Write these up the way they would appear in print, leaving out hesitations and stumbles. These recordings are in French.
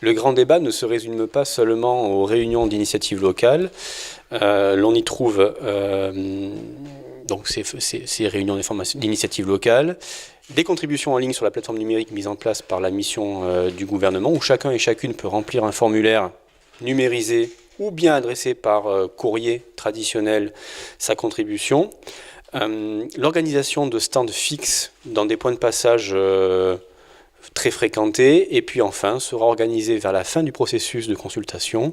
Le grand débat ne se résume pas seulement aux réunions d'initiatives locales. L'on y trouve donc ces réunions d'initiatives locales, des contributions en ligne sur la plateforme numérique mise en place par la mission du gouvernement, où chacun et chacune peut remplir un formulaire numérisé ou bien adressé par courrier traditionnel sa contribution. L'organisation de stands fixes dans des points de passage très fréquentés, et puis enfin sera organisé vers la fin du processus de consultation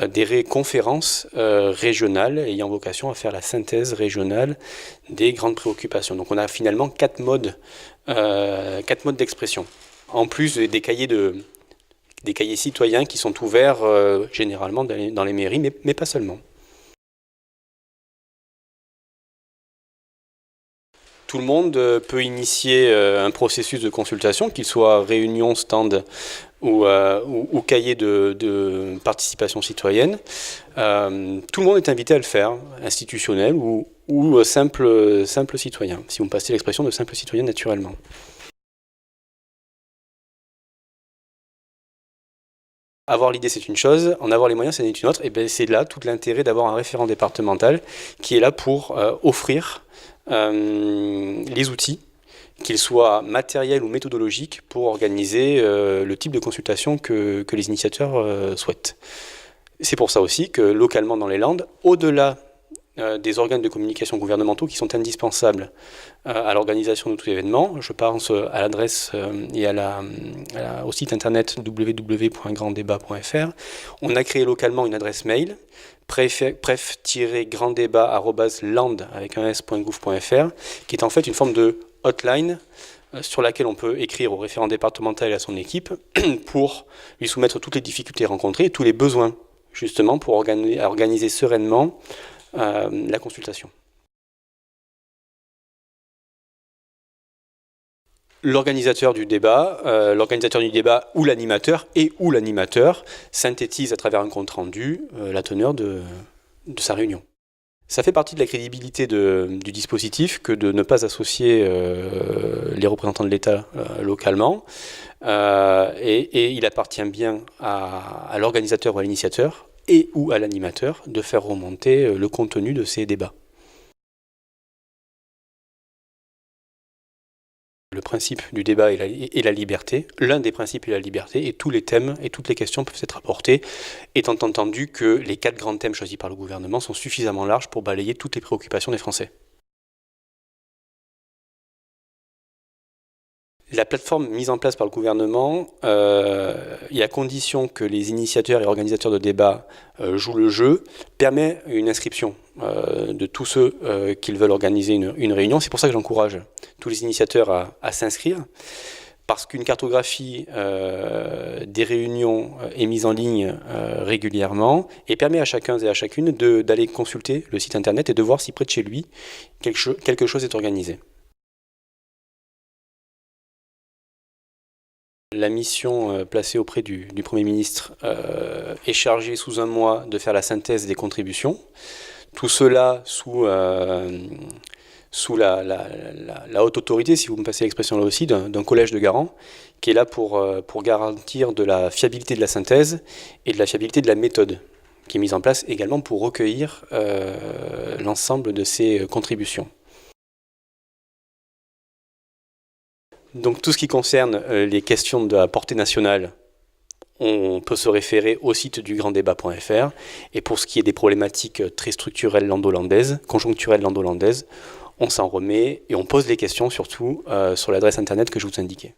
des conférences régionales ayant vocation à faire la synthèse régionale des grandes préoccupations. Donc on a finalement quatre modes d'expression, en plus des cahiers citoyens qui sont ouverts généralement dans les mairies, mais pas seulement. Tout le monde peut initier un processus de consultation, qu'il soit réunion, stand ou cahier de participation citoyenne. Tout le monde est invité à le faire, institutionnel ou simple citoyen, si vous me passez l'expression de simple citoyen naturellement. Avoir l'idée, c'est une chose, en avoir les moyens, c'en est une autre. Et bien, c'est là tout l'intérêt d'avoir un référent départemental qui est là pour offrir les outils, qu'ils soient matériels ou méthodologiques, pour organiser le type de consultation que les initiateurs souhaitent. C'est pour ça aussi que localement dans les Landes, au-delà des organes de communication gouvernementaux qui sont indispensables à l'organisation de tout événement, je pense à l'adresse et au site internet www.granddébat.fr, on a créé localement une adresse mail pref-granddébat@land.gouv.fr, qui est en fait une forme de hotline sur laquelle on peut écrire au référent départemental et à son équipe pour lui soumettre toutes les difficultés rencontrées et tous les besoins, justement, pour organiser sereinement la consultation. L'organisateur du débat ou l'animateur synthétise à travers un compte-rendu la teneur de sa réunion. Ça fait partie de la crédibilité du dispositif que de ne pas associer les représentants de l'État localement. Et il appartient bien à l'organisateur ou à l'initiateur et ou à l'animateur de faire remonter le contenu de ces débats. Le principe du débat est la liberté, l'un des principes est la liberté, et tous les thèmes et toutes les questions peuvent être apportées, étant entendu que les 4 grands thèmes choisis par le gouvernement sont suffisamment larges pour balayer toutes les préoccupations des Français. La plateforme mise en place par le gouvernement, et à condition que les initiateurs et organisateurs de débats jouent le jeu, permet une inscription de tous ceux qui veulent organiser une réunion. C'est pour ça que j'encourage tous les initiateurs à s'inscrire, parce qu'une cartographie des réunions est mise en ligne régulièrement et permet à chacun et à chacune d'aller consulter le site internet et de voir si près de chez lui quelque chose est organisé. La mission placée auprès du Premier ministre est chargée sous un mois de faire la synthèse des contributions. Tout cela sous la haute autorité, si vous me passez l'expression là aussi, d'un collège de garants, qui est là pour garantir de la fiabilité de la synthèse et de la fiabilité de la méthode, qui est mise en place également pour recueillir l'ensemble de ces contributions. Donc tout ce qui concerne les questions de la portée nationale, on peut se référer au site du granddébat.fr. Et pour ce qui est des problématiques très structurelles lando-landaises, conjoncturelles lando-landaises, on s'en remet et on pose les questions surtout sur l'adresse internet que je vous indiquais.